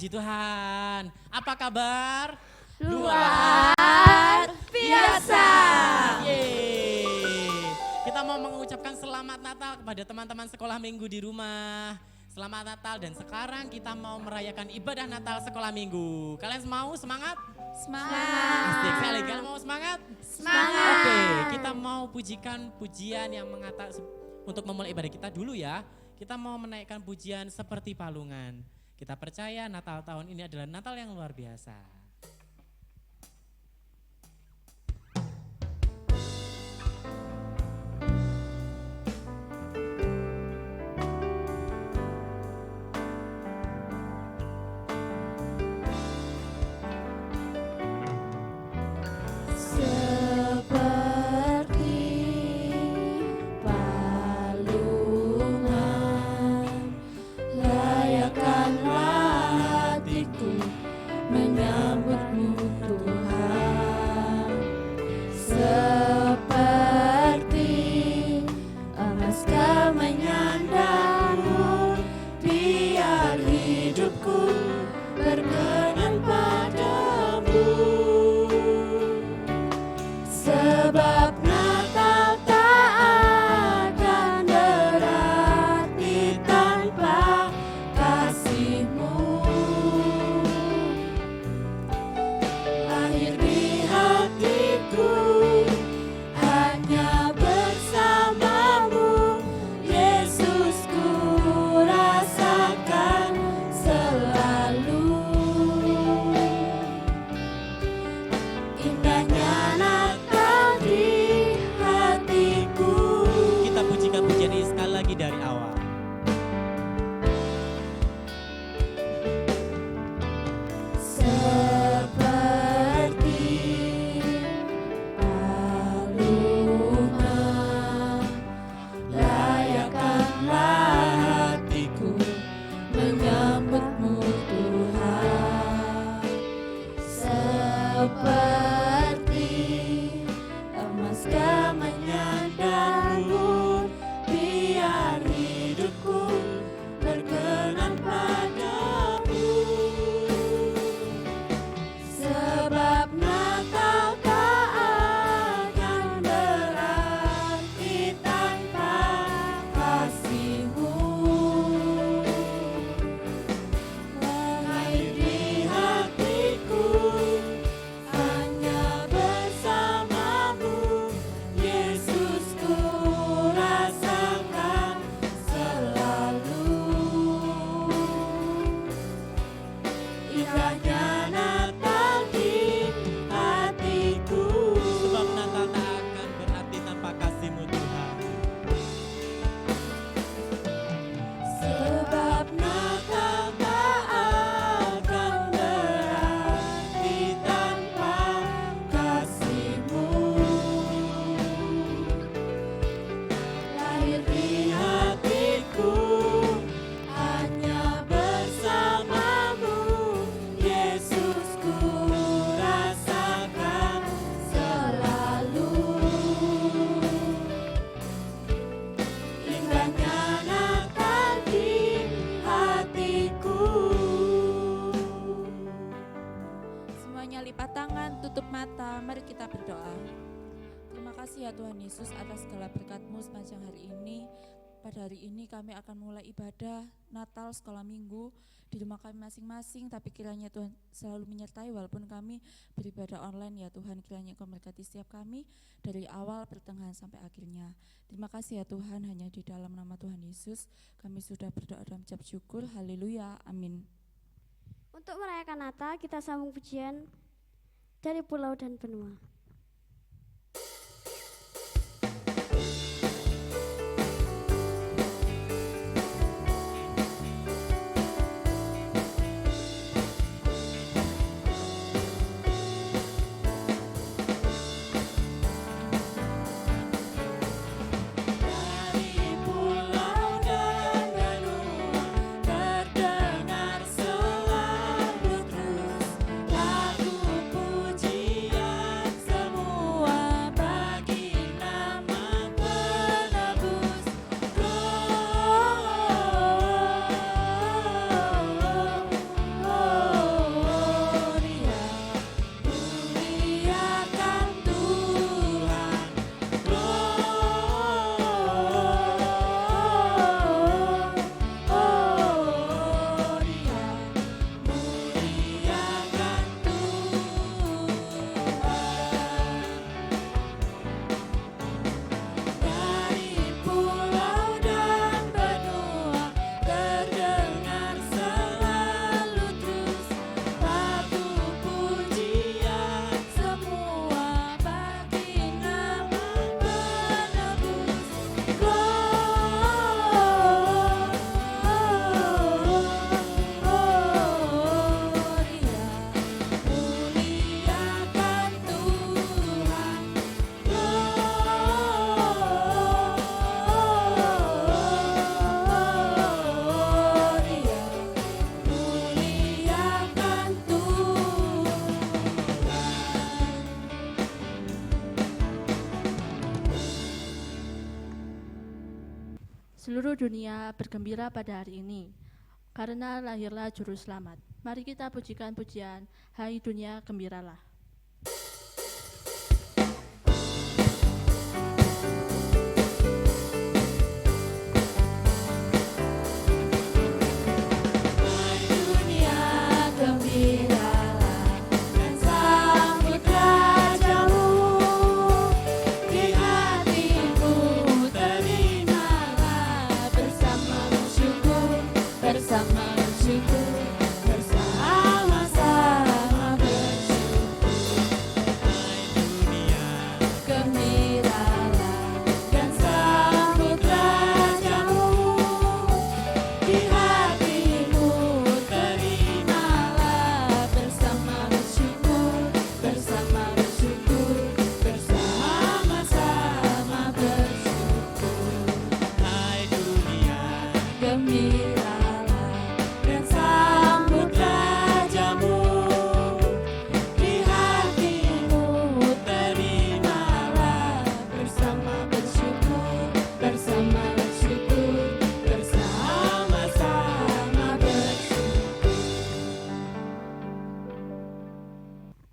Tuhan. Apa kabar? Luar biasa. Yeay. Kita mau mengucapkan selamat Natal kepada teman-teman sekolah minggu di rumah. Selamat Natal dan sekarang kita mau merayakan ibadah Natal sekolah minggu. Kalian mau semangat? Semangat. Asik sekali, kalian mau semangat? Semangat. Oke, kita mau pujikan pujian yang untuk memulai ibadah kita dulu ya. Kita mau menaikkan pujian seperti palungan. Kita percaya Natal tahun ini adalah Natal yang luar biasa. Tuhan Yesus atas segala berkat-Mu sepanjang hari ini. Pada hari ini kami akan mulai ibadah Natal sekolah minggu di rumah kami masing-masing, tapi kiranya Tuhan selalu menyertai walaupun kami beribadah online ya Tuhan. Kiranya Engkau memberkati setiap kami dari awal, pertengahan sampai akhirnya. Terima kasih ya Tuhan, hanya di dalam nama Tuhan Yesus kami sudah berdoa dan mengucap syukur. Haleluya, amin. Untuk merayakan Natal kita sambung pujian dari pulau dan benua. Terdengar selalu terus lagu pujian. Seluruh dunia bergembira pada hari ini, karena lahirlah Juru Selamat. Mari kita pujikan pujian, hai dunia gembiralah.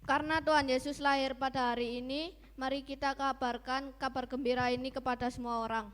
Karena Tuhan Yesus lahir pada hari ini, mari kita kabarkan kabar gembira ini kepada semua orang.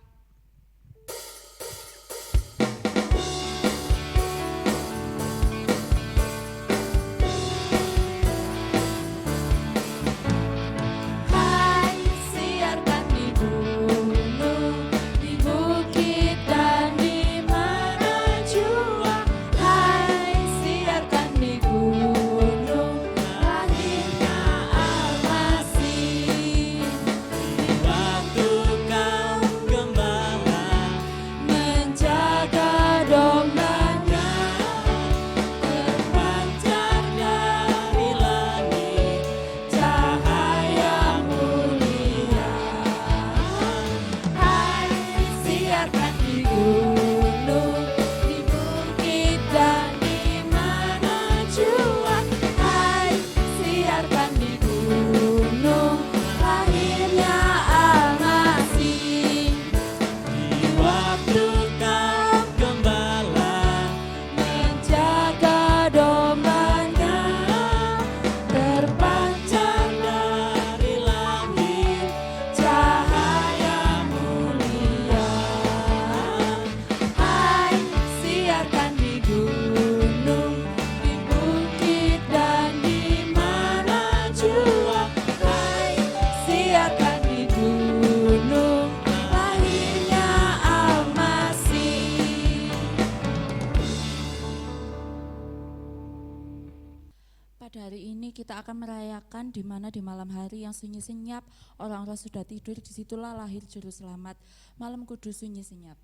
Pada hari ini kita akan merayakan di mana di malam hari yang sunyi senyap, orang-orang sudah tidur, disitulah lahir Juru Selamat. Malam kudus sunyi senyap.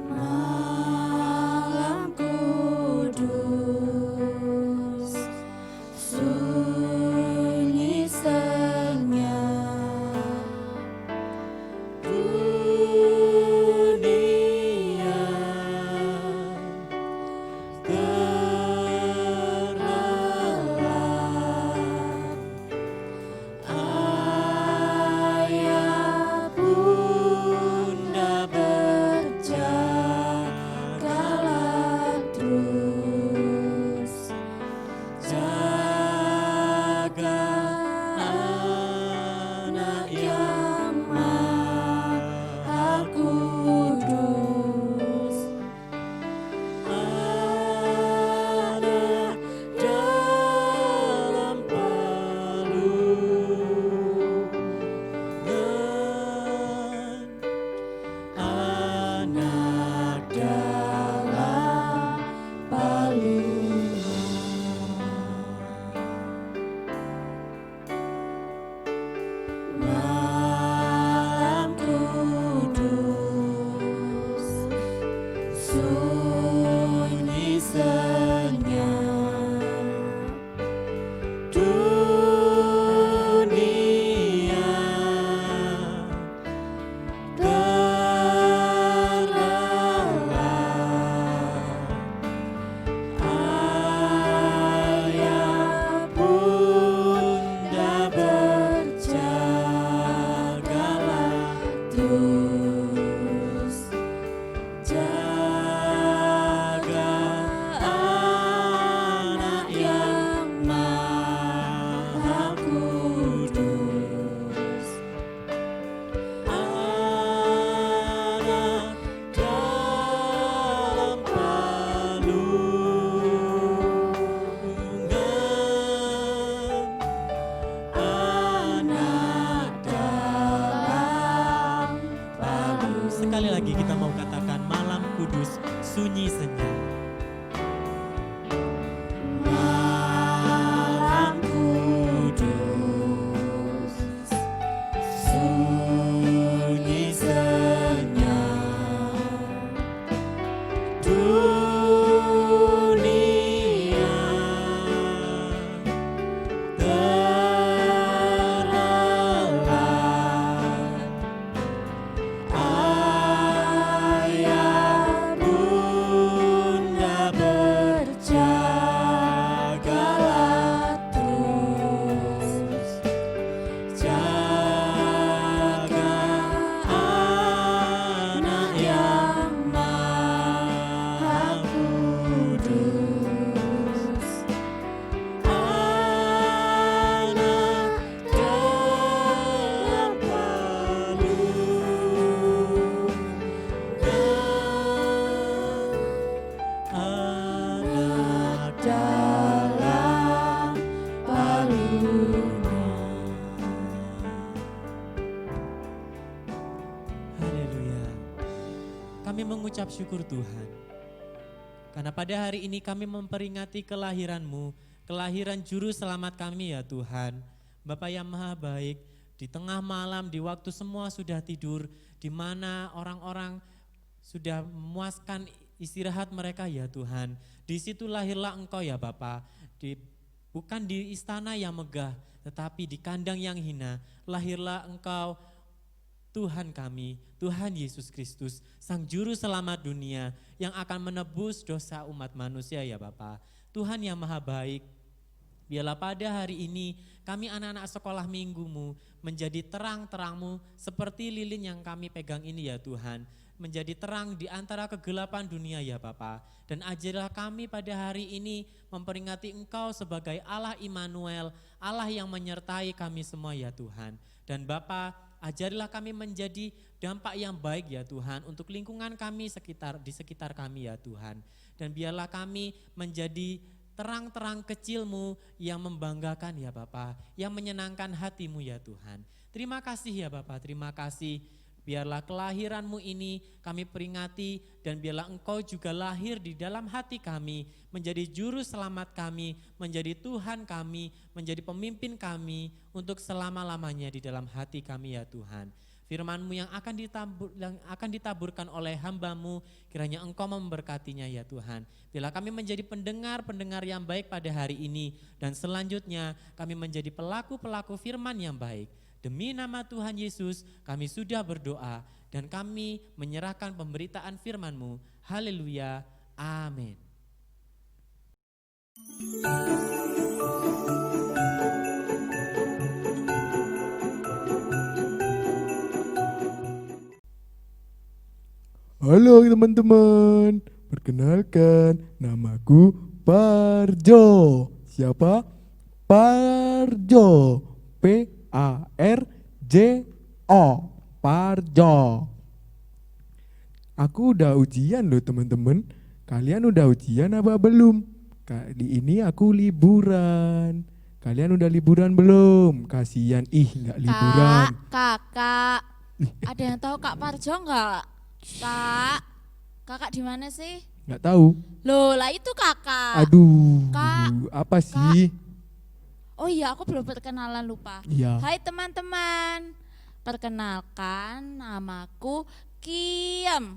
Malam kudus sunyi senyap, dunia Jaga anak yang maha kudus, anak dalam palungan, anak dalam palungan. Sekali lagi kita mau katakan malam kudus sunyi senyap. Malam kudus sunyi senyap, dunia terlelap, ayah bunda berjagalah terus, jaga anak yang maha kudus, anak dalam palungan, anak dalam palungan. Haleluya. Kami mengucap syukur Tuhan, karena pada hari ini kami memperingati kelahiran-Mu, kelahiran juru selamat kami ya Tuhan. Bapa yang maha baik, di tengah malam, di waktu semua sudah tidur, di mana orang-orang sudah memuaskan istirahat mereka ya Tuhan. Di situ lahirlah Engkau ya Bapa, bukan di istana yang megah, tetapi di kandang yang hina, lahirlah Engkau Tuhan kami, Tuhan Yesus Kristus, Sang Juru Selamat dunia yang akan menebus dosa umat manusia ya Bapa. Tuhan yang maha baik, biarlah pada hari ini kami anak-anak sekolah minggu-Mu menjadi terang-terang-Mu seperti lilin yang kami pegang ini ya Tuhan. Menjadi terang di antara kegelapan dunia ya Bapa. Dan ajarlah kami pada hari ini memperingati Engkau sebagai Allah Immanuel, Allah yang menyertai kami semua ya Tuhan. Dan Bapa, ajarilah kami menjadi dampak yang baik ya Tuhan untuk lingkungan kami di sekitar kami ya Tuhan. Dan biarlah kami menjadi terang-terang kecil-Mu yang membanggakan ya Bapa, yang menyenangkan hati-Mu ya Tuhan. Terima kasih ya Bapa, terima kasih. Biarlah kelahiran-Mu ini kami peringati dan biarlah Engkau juga lahir di dalam hati kami, menjadi juru selamat kami, menjadi Tuhan kami, menjadi pemimpin kami untuk selama-lamanya di dalam hati kami ya Tuhan. Firman-Mu yang akan ditaburkan oleh hamba-Mu, kiranya Engkau memberkatinya ya Tuhan. Bila kami menjadi pendengar-pendengar yang baik pada hari ini dan selanjutnya kami menjadi pelaku-pelaku firman yang baik. Demi nama Tuhan Yesus kami sudah berdoa dan kami menyerahkan pemberitaan firman-Mu. Haleluya, amin. Halo teman-teman, perkenalkan namaku Parjo. Siapa? Parjo, P-A-R-J-O, Parjo. Aku udah ujian loh teman-teman. Kalian udah ujian apa belum? Kali ini aku liburan. Kalian udah liburan belum? Kasihan, nggak liburan. Kakak, ada yang tahu Kak Parjo enggak? Kak, kakak di mana sih? Nggak tahu. Loh, lah itu kakak. Aduh, Kak, apa sih? Oh iya, aku belum perkenalan, lupa. Iya. Hai teman-teman, perkenalkan namaku Kiem.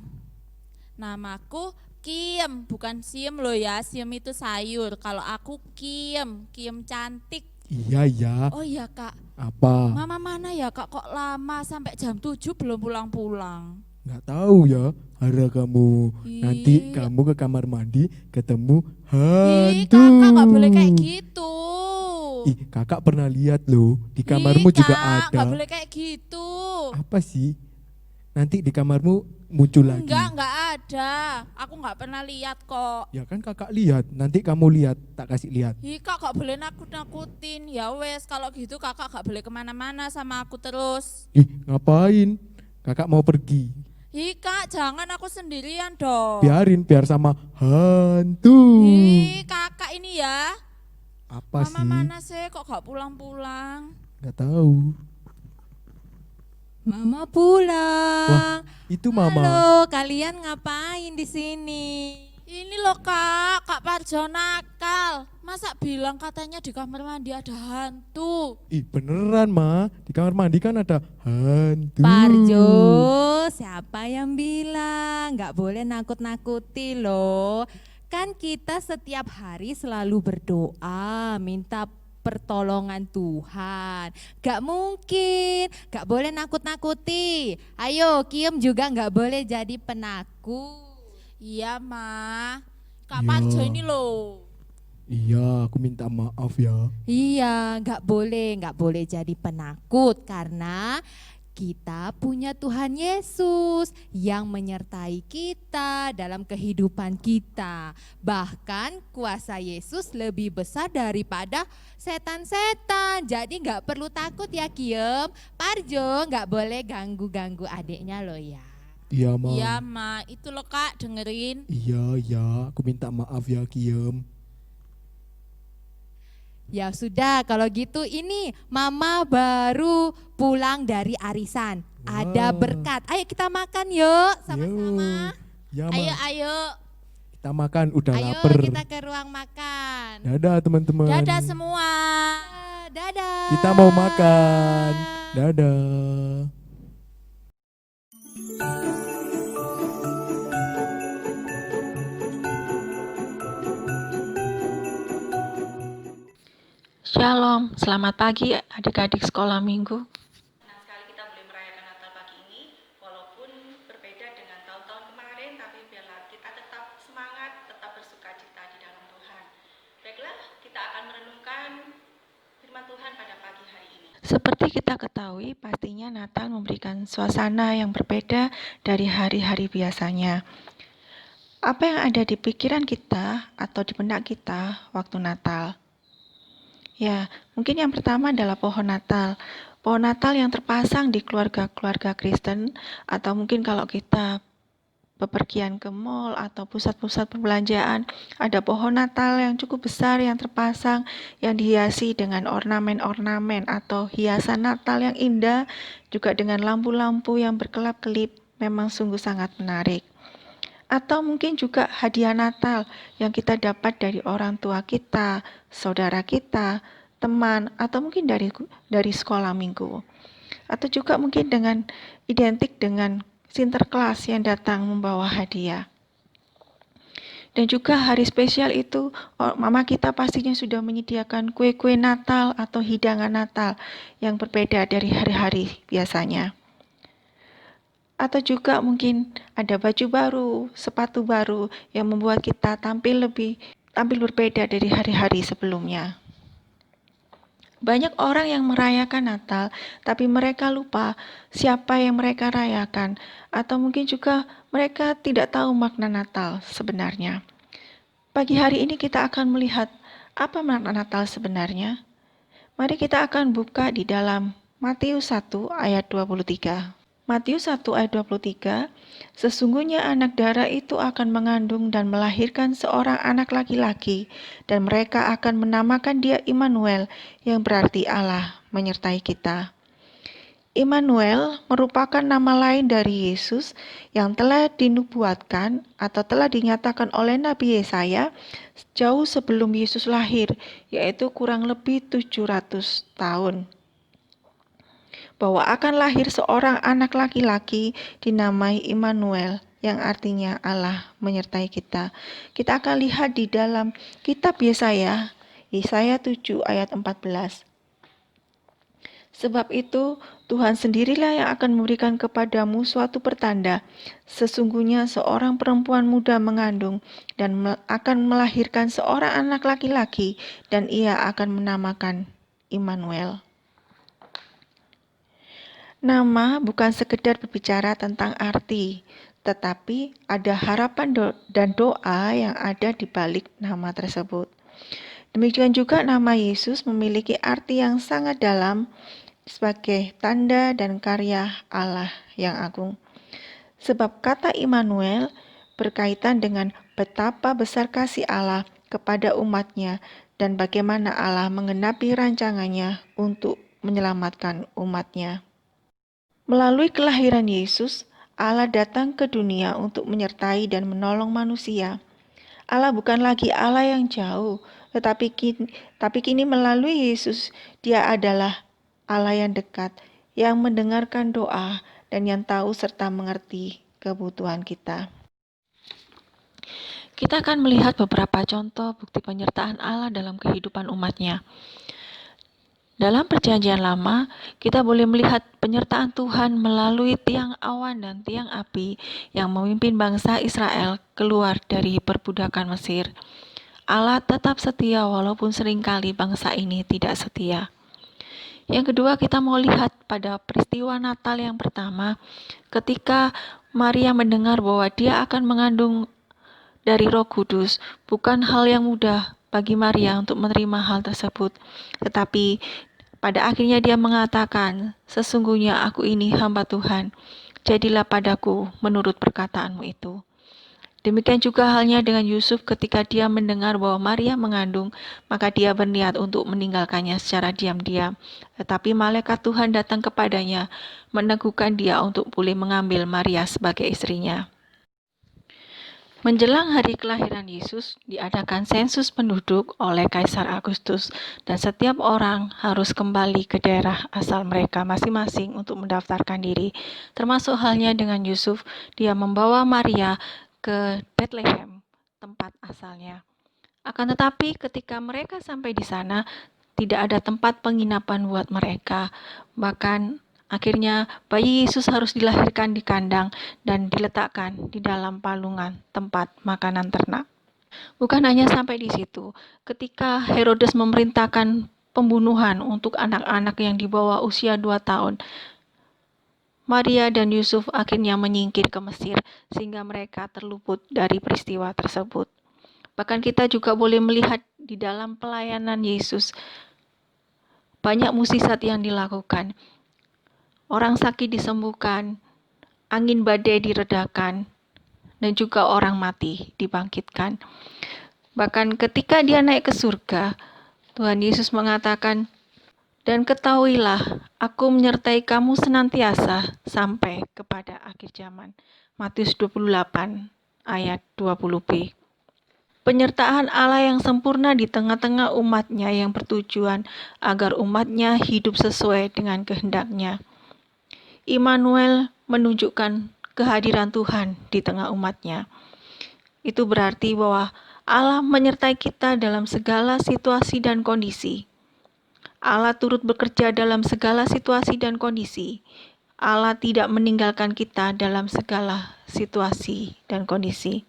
Namaku Kiem, bukan Siem loh ya, Siem itu sayur. Kalau aku Kiem, Kiem cantik. Iya ya. Oh iya Kak, Apa? Mama mana ya Kak, kok lama sampai jam 7 belum pulang-pulang? Nggak tahu ya. Harap kamu nanti Ih. kamu ke kamar mandi ketemu Ih, hantu. kakak gak boleh kayak gitu. Ih, kakak pernah lihat loh di kamarmu Ih, juga Kak, ada. gak boleh kayak gitu. Apa sih? nanti di kamarmu muncul lagi. Enggak ada. Aku enggak pernah lihat kok. Ya kan kakak lihat, nanti kamu lihat, tak kasih lihat. Ih, kak gak boleh nakut-nakutin. Ya wes, kalau gitu kakak gak boleh kemana-mana sama aku terus. Ih, ngapain? Kakak mau pergi. Ih kak, jangan aku sendirian dong. Biar sama hantu. Ih, kakak ini ya. Apa Mama sih? mana sih kok gak pulang-pulang? Gak tahu. Mama pulang. Wah, itu mama. Halo, kalian ngapain di sini? Ini loh kak Parjo nakal. Masa bilang katanya di kamar mandi ada hantu? Ih, beneran ma, di kamar mandi kan ada hantu. Parjo, siapa yang bilang nggak boleh nakut-nakuti loh? Kan kita setiap hari selalu berdoa, minta pertolongan Tuhan. Gak mungkin, gak boleh nakut-nakuti. Ayo, Kiem juga gak boleh jadi penakut. Iya ma, Kak Iya. Parjo ini loh. Iya, aku minta maaf ya. Iya, nggak boleh jadi penakut karena kita punya Tuhan Yesus yang menyertai kita dalam kehidupan kita. Bahkan kuasa Yesus lebih besar daripada setan-setan. Jadi nggak perlu takut ya Kiem. Parjo nggak boleh ganggu-ganggu adiknya loh ya. Iya ma. Iya ma, itu loh kak dengerin. Iya, aku minta maaf ya Kiem. Ya sudah, kalau gitu ini Mama baru pulang dari arisan. Ada Wah. berkat. Ayo kita makan yuk sama-sama. Ya ma, Ayo, kita makan udah Ayo lapar. kita ke ruang makan. Dadah teman-teman. dadah semua. Dadah. Kita mau makan. Dadah. Shalom, selamat pagi adik-adik sekolah minggu. Senang sekali kita boleh merayakan Natal pagi ini, walaupun berbeda dengan tahun-tahun kemarin, tapi biarlah kita tetap semangat, tetap bersuka cita di dalam Tuhan. Baiklah, kita akan merenungkan firman Tuhan pada pagi hari ini. Seperti kita ketahui, pastinya Natal memberikan suasana yang berbeda dari hari-hari biasanya. Apa yang ada di pikiran kita atau di benak kita waktu Natal? Ya, mungkin yang pertama adalah pohon Natal. Pohon Natal yang terpasang di keluarga-keluarga Kristen, atau mungkin kalau kita bepergian ke mall atau pusat-pusat perbelanjaan, ada pohon Natal yang cukup besar yang terpasang, yang dihiasi dengan ornamen-ornamen atau hiasan Natal yang indah, juga dengan lampu-lampu yang berkelap-kelip, memang sungguh sangat menarik. Atau mungkin juga hadiah Natal yang kita dapat dari orang tua kita, saudara kita, teman, atau mungkin dari sekolah minggu. Atau juga mungkin identik dengan Sinterklas yang datang membawa hadiah. Dan juga hari spesial itu, mama kita pastinya sudah menyediakan kue-kue Natal atau hidangan Natal yang berbeda dari hari-hari biasanya. Atau juga mungkin ada baju baru, sepatu baru yang membuat kita tampil berbeda dari hari-hari sebelumnya. Banyak orang yang merayakan Natal, tapi mereka lupa siapa yang mereka rayakan, atau mungkin juga mereka tidak tahu makna Natal sebenarnya. Pagi hari ini kita akan melihat apa makna Natal sebenarnya. Mari kita akan buka di dalam Matius 1 ayat 23. Matius 1 ayat 23, sesungguhnya anak darah itu akan mengandung dan melahirkan seorang anak laki-laki, dan mereka akan menamakan dia Immanuel, yang berarti Allah menyertai kita. Immanuel merupakan nama lain dari Yesus yang telah dinubuatkan atau telah dinyatakan oleh Nabi Yesaya jauh sebelum Yesus lahir, yaitu kurang lebih 700 tahun. Bahwa akan lahir seorang anak laki-laki dinamai Immanuel, yang artinya Allah menyertai kita. Kita akan lihat di dalam kitab Yesaya 7 ayat 14. Sebab itu Tuhan sendirilah yang akan memberikan kepadamu suatu pertanda. Sesungguhnya seorang perempuan muda mengandung dan akan melahirkan seorang anak laki-laki, dan ia akan menamakan Immanuel. Nama bukan sekedar berbicara tentang arti, tetapi ada harapan dan doa yang ada di balik nama tersebut. Demikian juga nama Yesus memiliki arti yang sangat dalam sebagai tanda dan karya Allah yang agung. Sebab kata Immanuel berkaitan dengan betapa besar kasih Allah kepada umatnya dan bagaimana Allah menggenapi rancangannya untuk menyelamatkan umatnya. Melalui kelahiran Yesus, Allah datang ke dunia untuk menyertai dan menolong manusia. Allah bukan lagi Allah yang jauh, tetapi kini melalui Yesus, Dia adalah Allah yang dekat, yang mendengarkan doa dan yang tahu serta mengerti kebutuhan kita. Kita akan melihat beberapa contoh bukti penyertaan Allah dalam kehidupan umatnya. Dalam Perjanjian Lama, kita boleh melihat penyertaan Tuhan melalui tiang awan dan tiang api yang memimpin bangsa Israel keluar dari perbudakan Mesir. Allah tetap setia walaupun seringkali bangsa ini tidak setia. Yang kedua, kita mau lihat pada peristiwa Natal yang pertama, ketika Maria mendengar bahwa dia akan mengandung dari Roh Kudus. Bukan hal yang mudah bagi Maria untuk menerima hal tersebut, tetapi pada akhirnya dia mengatakan, "Sesungguhnya aku ini hamba Tuhan, jadilah padaku menurut perkataanmu itu." Demikian juga halnya dengan Yusuf ketika dia mendengar bahwa Maria mengandung, maka dia berniat untuk meninggalkannya secara diam-diam. Tetapi malaikat Tuhan datang kepadanya, meneguhkan dia untuk boleh mengambil Maria sebagai istrinya. Menjelang hari kelahiran Yesus, diadakan sensus penduduk oleh Kaisar Agustus dan setiap orang harus kembali ke daerah asal mereka masing-masing untuk mendaftarkan diri. Termasuk halnya dengan Yusuf, dia membawa Maria ke Bethlehem, tempat asalnya. Akan tetapi ketika mereka sampai di sana, tidak ada tempat penginapan buat mereka. Bahkan akhirnya bayi Yesus harus dilahirkan di kandang dan diletakkan di dalam palungan tempat makanan ternak. Bukan hanya sampai di situ, ketika Herodes memerintahkan pembunuhan untuk anak-anak yang di bawah usia 2 tahun, Maria dan Yusuf akhirnya menyingkir ke Mesir sehingga mereka terluput dari peristiwa tersebut. Bahkan kita juga boleh melihat di dalam pelayanan Yesus banyak mukjizat yang dilakukan. Orang sakit disembuhkan, angin badai diredakan, dan juga orang mati dibangkitkan. Bahkan ketika dia naik ke surga, Tuhan Yesus mengatakan, "Dan ketahuilah, aku menyertai kamu senantiasa sampai kepada akhir zaman." Matius 28 ayat 20b. Penyertaan Allah yang sempurna di tengah-tengah umatnya yang bertujuan agar umatnya hidup sesuai dengan kehendaknya. Immanuel menunjukkan kehadiran Tuhan di tengah umatnya. Itu berarti bahwa Allah menyertai kita dalam segala situasi dan kondisi. Allah turut bekerja dalam segala situasi dan kondisi. Allah tidak meninggalkan kita dalam segala situasi dan kondisi.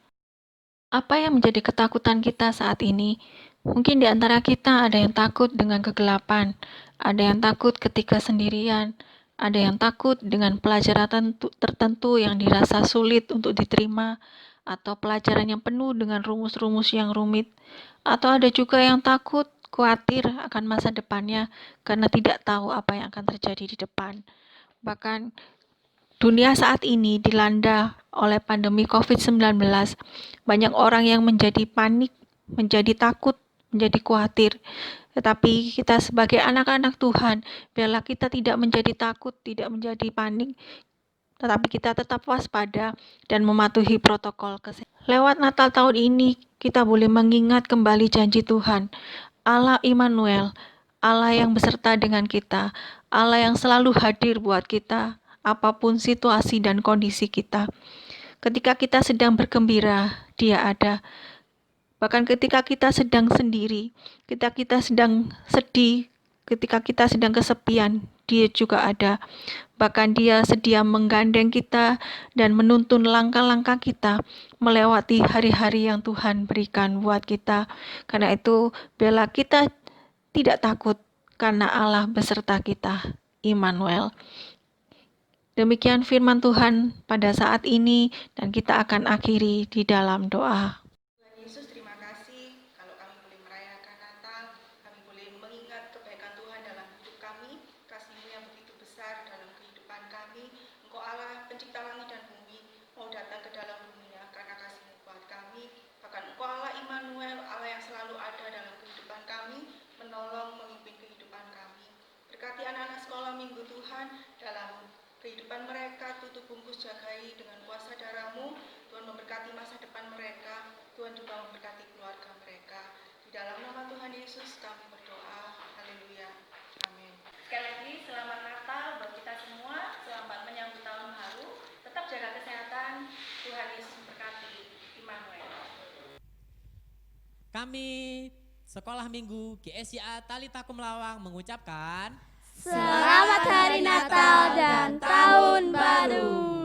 Apa yang menjadi ketakutan kita saat ini? Mungkin di antara kita ada yang takut dengan kegelapan, ada yang takut ketika sendirian, ada yang takut dengan pelajaran tertentu yang dirasa sulit untuk diterima, atau pelajaran yang penuh dengan rumus-rumus yang rumit, atau ada juga yang takut, khawatir akan masa depannya karena tidak tahu apa yang akan terjadi di depan. Bahkan dunia saat ini dilanda oleh pandemi COVID-19, banyak orang yang menjadi panik, menjadi takut, menjadi khawatir. Tetapi kita sebagai anak-anak Tuhan, biarlah kita tidak menjadi takut, tidak menjadi panik, tetapi kita tetap waspada dan mematuhi protokol kesehatan. Lewat Natal tahun ini, kita boleh mengingat kembali janji Tuhan, Allah Immanuel, Allah yang beserta dengan kita, Allah yang selalu hadir buat kita, apapun situasi dan kondisi kita. Ketika kita sedang bergembira, Dia ada. Bahkan ketika kita sedang sendiri, ketika kita sedang sedih, ketika kita sedang kesepian, Dia juga ada. Bahkan Dia sedia menggandeng kita dan menuntun langkah-langkah kita melewati hari-hari yang Tuhan berikan buat kita. Karena itu, biarlah kita tidak takut karena Allah beserta kita, Immanuel. Demikian firman Tuhan pada saat ini dan kita akan akhiri di dalam doa. Tuhan Yesus, terima kasih kalau kami boleh merayakan Natal, kami boleh mengingat kebaikan Tuhan dalam hidup kami, kasih-Mu yang begitu besar dalam kehidupan kami. Engkau Allah pencipta langit dan bumi, mau datang ke dalam dunia karena kasih-Mu buat kami. Bahkan Engkau Allah Immanuel, Allah yang selalu ada dalam kehidupan kami, menolong, memimpin kehidupan kami. Berkati anak-anak sekolah minggu Tuhan dalam kehidupan mereka, tutup bungkus jagai dengan kuasa darah-Mu. Tuhan memberkati masa depan mereka, Tuhan juga memberkati keluarga mereka. Di dalam nama Tuhan Yesus kami berdoa, haleluya, amin. Sekali lagi selamat Natal buat kita semua, selamat menyambut tahun baru, tetap jaga kesehatan, Tuhan Yesus memberkati, Immanuel. Kami Sekolah Minggu GSIA Talita Kum Lawang mengucapkan Selamat Hari Natal dan Tahun Baru.